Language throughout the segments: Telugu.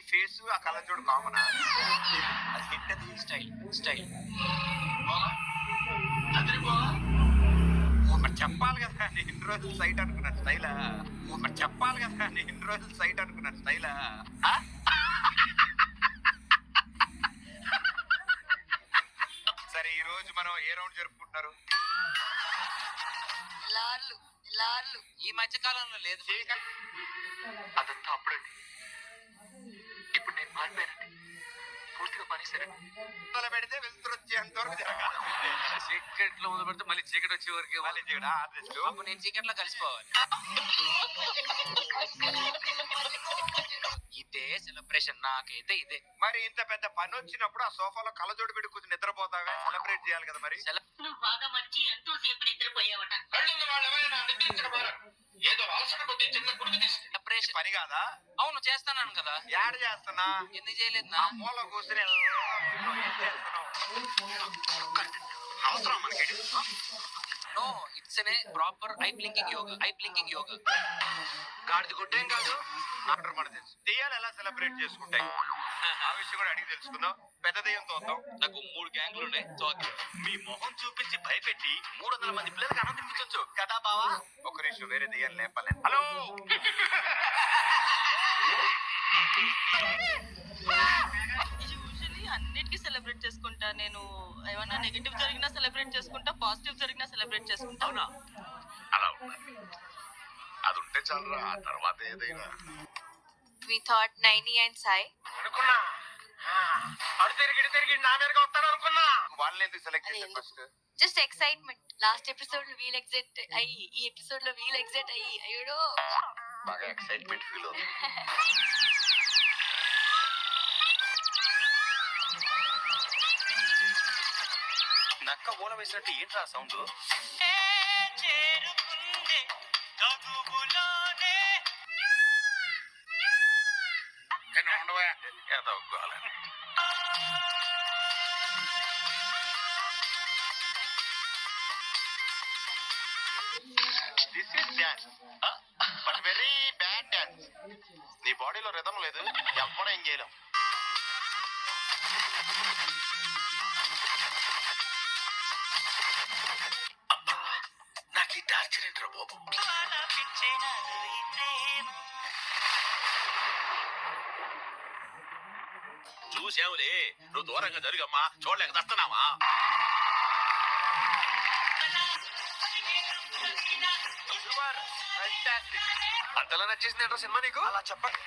ఫేస్ ఆ కళ్ళజోడు కామనా? అది హిట్, అది స్టైల్ స్టైల్. మరి చెప్పాలి కదా నేను ఇన్ని రోజులు సైట్ అనుకున్నాను స్టైలా. మరి చెప్పాలి కదా నేను ఇన్ని రోజులు సైట్ అనుకున్నాను స్టైలా. సరే ఈ రోజు మనం ఏ రౌండ్ జరుపుకుంటున్నారు? లార్లు ఈ మధ్య కాలంలో లేదు. అదంతా అప్పుడండి. ఇప్పుడు నేను మారిపోయానండి, పూర్తిగా పనిసారండి. మొదలు పెడితే వెళ్తురు వచ్చేంత వరకు జరగాలి. చీకట్ లో మొదలు పెడితే మళ్ళీ చీకటి వచ్చే వరకు మళ్ళీ చీకటి. అప్పుడు నేను చీకట్ లో కలిసిపోవాలి. ఇదే సెలబ్రేషన్ నాకైతే ఇదే. మరి ఇంత పెద్ద పని వచ్చినప్పుడు ఆ సోఫాలో కళ్ళజోడు పెట్టి కూర్చొని నిద్రపోతావే, సెలబ్రేట్ చేయాలి కదా మరి. నువ్వు బాగా మంచి ఎంతో సేపు నిద్రపోయావట. ఏదో అలసట కొద్ది చిన్న గుడికి సెలబ్రేషన్ పని కాదా? అవును చేస్తాను కదా. యాడ్ చేస్తున్నా, ఎందుకు చేయలేదు నా మూల కూర్చుని ఏం చేస్తున్నావు? అవసరం మనకి. No, it's a proper eye blinking yoga. గాడిది గుడ్డేం కాదు, ఆర్డర్ మన తెలుసు. దెయ్యాలు ఎలా సెలబ్రేట్ చేసుకుంటాయి ఆ విషయం కూడా అడిగి తెలుసుకుందాం. పెద్ద దెయ్యంతో వద్దాం. నాకు 3 గ్యాంగ్లు ఉన్నాయి. మీ మొహం చూపించి భయపెట్టి 300 మంది పిల్లలకి అన్నం తినిపించొచ్చు కదా బావా. ఒక్క నిమిషం, వేరే దెయ్యాలు లేపాలి. హలో, యూజువల్లీ అన్నిటికీ సెలబ్రేట్ చేసుకుంటా నేను. ఏమన్నా నెగటివ్ జరిగినా సెలబ్రేట్ చేసుకుంటా, పాజిటివ్ జరిగినా సెలబ్రేట్ చేసుకుంటా. అవునా? అలా ఉండాలి, అది ఉంటే చాలరా. ఆ తర్వాత ఏదైనా. We thought Naini and Sai. అనుకున్నా అడు తిరిగి నా మీదగా వస్తాడు అనుకున్నా. వాళ్ళని ఎందుకు సెలెక్ట్ చేశారు first? Just excitement. Last episode లో వీల్ ఎగ్జిట్ అయ్యి, ఈ ఎపిసోడ్ లో వీల్ ఎగ్జిట్ అయ్యి, అయ్యో బాగా ఎక్సైట్మెంట్ ఫీల్ అవుతుంది. నక్క ఓల వేసినట్టు ఏంట్రా sound? This is dance, but very bad dance. నీ బాడీలో రిథం లేదు, ఎవ్వడం ఏం చేయలేం. నాకు ఈ టార్చర్ ఏంట్రా బాబు. చూసావులే, నువ్వు దూరంగా జరుగమ్మా, చూడలేక దస్తున్నావా? అంతలా నచ్చేసింది ఏంటో సినిమా నీకు? అలా చెప్పండి.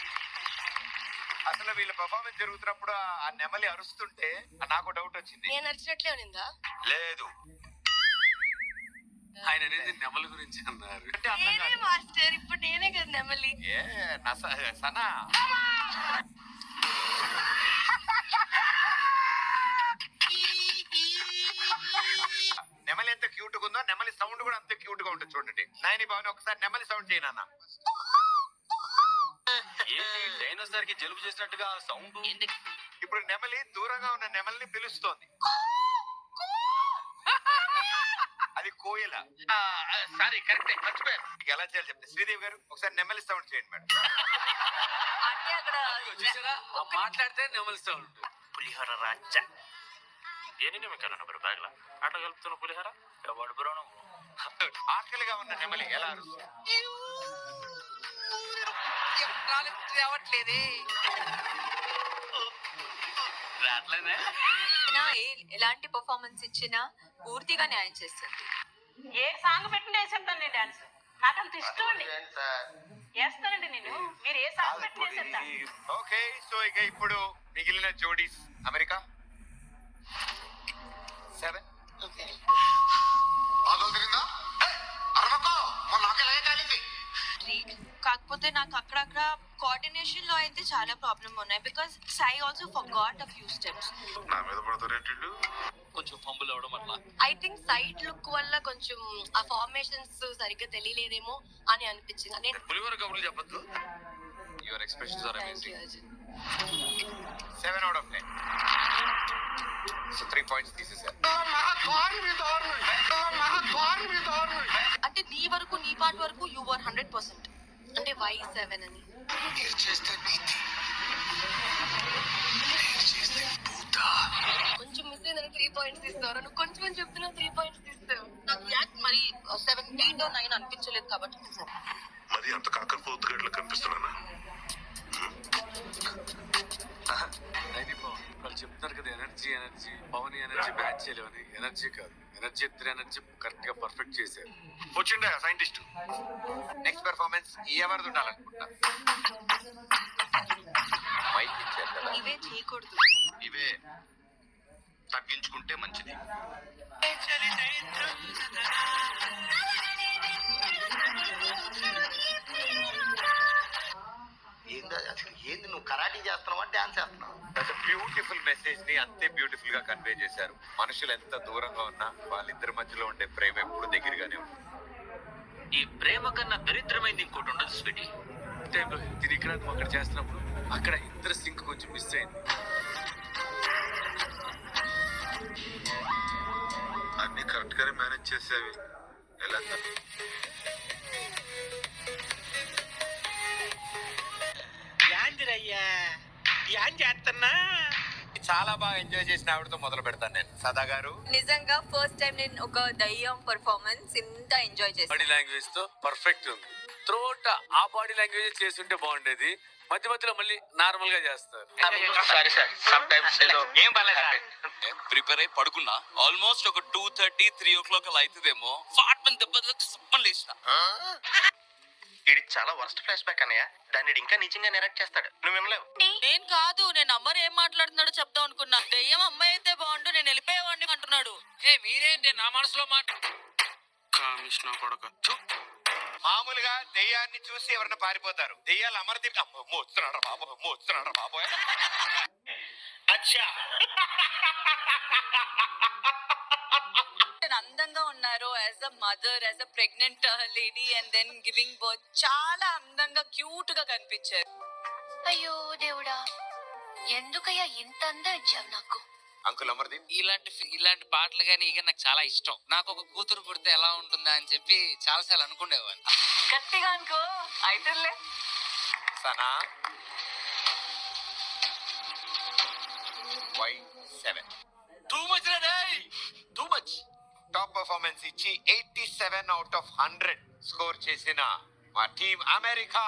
అసలు వీళ్ళ పర్ఫార్మెన్స్ జరుగుతున్నప్పుడు ఆ నెమలి అరుస్తుంటే నాకు డౌట్ వచ్చింది. నేను నచ్చినట్లే ఉన్నిందా? లేదు, ఆయన అనేది నెమల గురించి అన్నారు. అంటే అర్థం నేనే కాదు. మాస్టర్, ఇప్పుడు నేనే కదా నెమలి. ఏ సనా, నెమలి ఎంత క్యూట్ గా ఉందో నెమలి సౌండ్ కూడా అంత క్యూట్ గా ఉంటుంది. చూడండి నాయని బాబు, ఒకసారి నెమలి సౌండ్ చేయనా? డైనోసార్ కి జలుబు చేసినట్టుగా సౌండ్. ఇప్పుడు నెమలి దూరంగా ఉన్న నెమలిని పిలుస్తోంది. అది కోయిల. సారీ, కరెక్ట్, మర్చిపోయాను. మీకు ఎలా చేయాలి చెప్తే, శ్రీదేవి గారు ఒకసారి నెమలి సౌండ్ చేయండి మేడం. అంటే అక్కడ చూసారా, మాట్లాడితే నెమలి సౌండ్. పులిహోర రాజా దేనిని మీకు అన్న బ్యాగ్లా అట్లా కలుపుతున్న పులిహోర ఎవడు బ్రో నువ్వు? ఆకలిగా ఉన్న నెమలి ఎలా అరుస్తుంది? రావట్లేదే. రావట్లేదే. ఎలాంటి పర్ఫార్మెన్స్ ఇచ్చినా పూర్తిగా న్యాయం చేస్తుంది. ఏ సాంగ్ పెట్టిన వేసేస్తాను డాన్స్. నాకు అంత ఇష్టం అండి, వేస్తానండి నేను. మీరు ఏ సాంగ్ పెట్టిన వేసేస్తా. ఓకే, సో ఇక ఇప్పుడు మిగిలిన జోడీస్ అమెరికా 7. కాకపోతే నాకు అక్కడక్కడ కోఆర్డినేషన్ లో అయితే చాలా ప్రాబ్లమ్ ఉన్నాయి. Because she also forgot a few steps. నా మీద పడతారేంటి? కొంచెం ఫంబుల్ అవడం అట్లా. ఐ థింక్ సైడ్ లుక్ వల్ల కొంచెం ఆ ఫార్మేషన్స్ సరిగ్గా తెలియలేదేమో అని అనిపించింది. నేను పులిహోర కబుర్లు చెప్పొద్దు. Your expressions are amazing. 7 out of 10. So 3 points తీసేసారు. అంటే నీ వరకు, నీ పార్ట్ వరకు యు వర్ 100%. అంటే వై 7 అని చేస్తే కొంచెం మిస్ అయిందని 3 పాయింట్స్ ఇస్తారు. నువ్వు కొంచెం చెప్తున్నా 3 పాయింట్స్ ఇస్తావు. నాకు యాక్ట్ మరి 7, 8, 9 అనిపించలేదు కాబట్టి మరి అంత కాకర పోతుగడ్లు కనిపిస్తున్నానా? వాళ్ళు చెప్తున్నారు కదా ఎనర్జీ పవన్ ఎనర్జీ మ్యాచ్ చేయలేవని. ఎనర్జీ కాదు, ఎనర్జీ 3 ఎనర్జీ కరెక్ట్ గా పర్ఫెక్ట్ చేశారు. వచ్చిండే సైంటిస్ట్. నెక్స్ట్ పెర్ఫార్మెన్స్ ఎవరిది ఉండాలనుకుంటా? మైక్ ఇచ్చారు కదా, ఇవే చేయకూడదు. ఇవే తగ్గించుకుంటే మంచిది. ఏంది నువ్వు కరాటీ చేస్తున్నావా డాన్స్ చేస్తున్నావా? బ్యూటిఫుల్ మెసేజ్ ని అంతే బ్యూటిఫుల్ గా కన్వే చేశారు. మనుషులు ఎంత దూరంగా ఉన్నా వాళ్ళిద్దరి మధ్యలో ఉండే ప్రేమ ఎప్పుడు దగ్గరగానే ఉంటుంది. ఈ ప్రేమ కన్నా దరిద్రమైంది ఇంకోటి ఉండదు స్వీటీ. టైంలో తిరిగి ఇక్కడ నువ్వు అక్కడ చేస్తున్నప్పుడు అక్కడ ఇద్దరు సింక్ కొంచెం మిస్ అయింది. అన్ని కరెక్ట్ గానే మేనేజ్ చేసేవి. ఎలా చాలా బాగా ఎంజాయ్ చేసిన ఆవిడతో మొదలు పెడతాను నేను. సదా గారు, నిజంగా ఫస్ట్ టైం నేను ఒక దయ్యం పర్ఫార్మెన్స్ ఇంత ఎంజాయ్ చేశాను. బాడీ లాంగ్వేజ్ తో పర్ఫెక్ట్ ఉంది. త్రోట్ ఆ బాడీ లాంగ్వేజ్ చేస్తుంటే బాగుండేది. మధ్య మధ్యలో మళ్ళీ నార్మల్ గా చేస్తారు. సారీ సార్, సమ్ టైమ్స్ ఏం పర్లేదు సార్. ప్రిపేర్ అయి పడుకున్నా. ఆల్మోస్ట్ ఒక 2:30, 3 o'clock అలా అవుతుందేమో. ఫాట్ మన దెబ్బ సప్పని లేచిన. ఇది చాలా వర్స్ట్ ఫ్లాష్ బ్యాక్ అన్నయ్య. దాన్ని ఇంకా నిజంగా నెరెక్ట్ చేస్తాడు. నువ్వు వినలేవు. నేను కాదు, నేను అమ్మరు ఏం మాట్లాడుతున్నాడో చెప్దాం అనుకున్నా. దెయ్యం అమ్మాయి అయితే బాగుండు, నేను వెళ్ళిపోయేవాడిని అంటున్నాడు. మీరేంటి నా మనసులో మాట. కమిషనర్ కొడక. మామూలుగా దెయ్యాన్ని చూసి ఎవరైనా పారిపోతారు. దెయ్యాలు అమరదీప్ మోస్తున్నాడు బాబు. అచ్చా, అందంగా ఉన్నారు as a mother, as a pregnant lady and then giving birth. చాలా అందంగా క్యూట్ గా కనిపించారు. అయ్యో దేవుడా, ఎందుకయ్యా ఇంత అందం ఇచ్చావు నాకు? అంకుల్ అమర్దీప్. ఇలాంటి పాటలు కానీ ఇక నాకు చాలా ఇష్టం. నాకు ఒక కూతురు పుడితే ఎలా ఉంటుందా అని చెప్పి చాలాసార్లు అనుకునేవాడిని. గట్టిగా అనుకో అయితేలే. Sana Y7 too much too much top performance ఇచ్చి 87 out of 100 స్కోర్ చేసిన మా టీం అమెరికా.